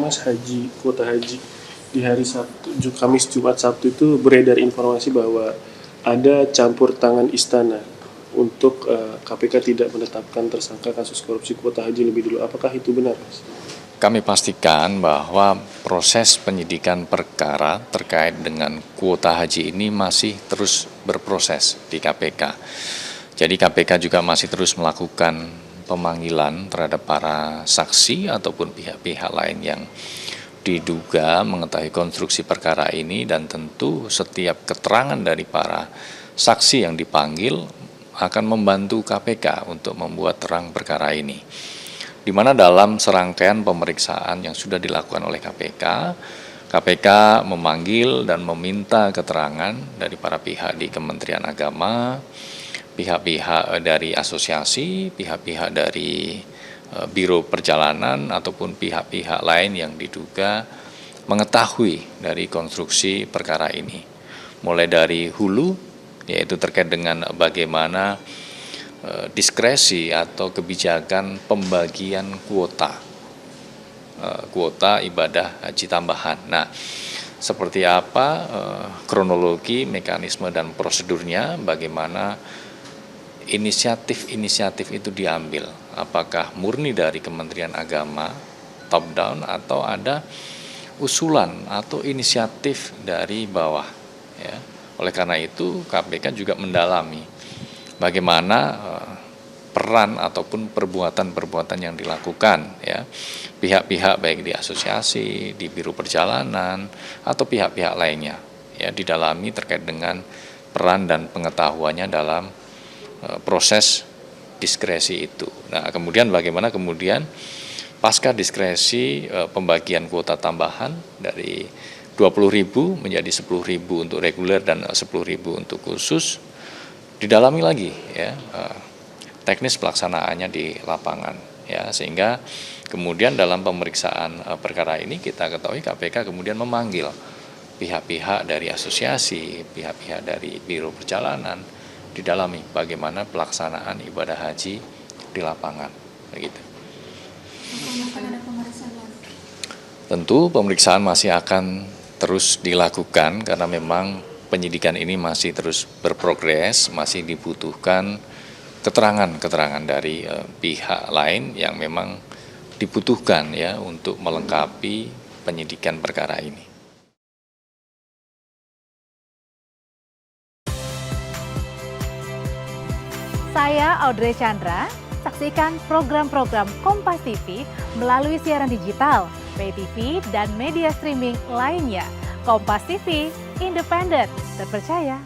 Mas, kuota haji di hari Sabtu, Kamis, Jumat, Sabtu itu beredar informasi bahwa ada campur tangan istana untuk KPK tidak menetapkan tersangka kasus korupsi kuota haji lebih dulu. Apakah itu benar, Mas? Kami pastikan bahwa proses penyidikan perkara terkait dengan kuota haji ini masih terus berproses di KPK. Jadi KPK juga masih terus melakukan pemanggilan terhadap para saksi ataupun pihak-pihak lain yang diduga mengetahui konstruksi perkara ini, dan tentu setiap keterangan dari para saksi yang dipanggil akan membantu KPK untuk membuat terang perkara ini. Di mana dalam serangkaian pemeriksaan yang sudah dilakukan oleh KPK memanggil dan meminta keterangan dari para pihak di Kementerian Agama, pihak-pihak dari asosiasi, pihak-pihak dari Biro Perjalanan ataupun pihak-pihak lain yang diduga mengetahui dari konstruksi perkara ini. Mulai dari hulu, yaitu terkait dengan bagaimana diskresi atau kebijakan pembagian kuota ibadah haji tambahan. Nah, seperti apa kronologi, mekanisme, dan prosedurnya, bagaimana inisiatif itu diambil, apakah murni dari Kementerian Agama top down atau ada usulan atau inisiatif dari bawah, ya. Oleh karena itu KPK juga mendalami bagaimana peran ataupun perbuatan-perbuatan yang dilakukan, ya, pihak-pihak baik di asosiasi, di Biro Perjalanan atau pihak-pihak lainnya, ya, didalami terkait dengan peran dan pengetahuannya dalam proses diskresi itu. Nah, kemudian bagaimana kemudian pasca diskresi pembagian kuota tambahan dari 20.000 menjadi 10.000 untuk reguler dan 10.000 untuk khusus, didalami lagi, ya, teknis pelaksanaannya di lapangan, ya, sehingga kemudian dalam pemeriksaan perkara ini kita ketahui KPK kemudian memanggil pihak-pihak dari asosiasi, pihak-pihak dari Biro Perjalanan, didalami bagaimana pelaksanaan ibadah haji di lapangan, begitu. Tentu pemeriksaan masih akan terus dilakukan karena memang penyidikan ini masih terus berprogres, masih dibutuhkan keterangan-keterangan dari pihak lain yang memang dibutuhkan, ya, untuk melengkapi penyidikan perkara ini. Saya Audrey Chandra, saksikan program-program Kompas TV melalui siaran digital, pay TV, dan media streaming lainnya. Kompas TV, independen, terpercaya.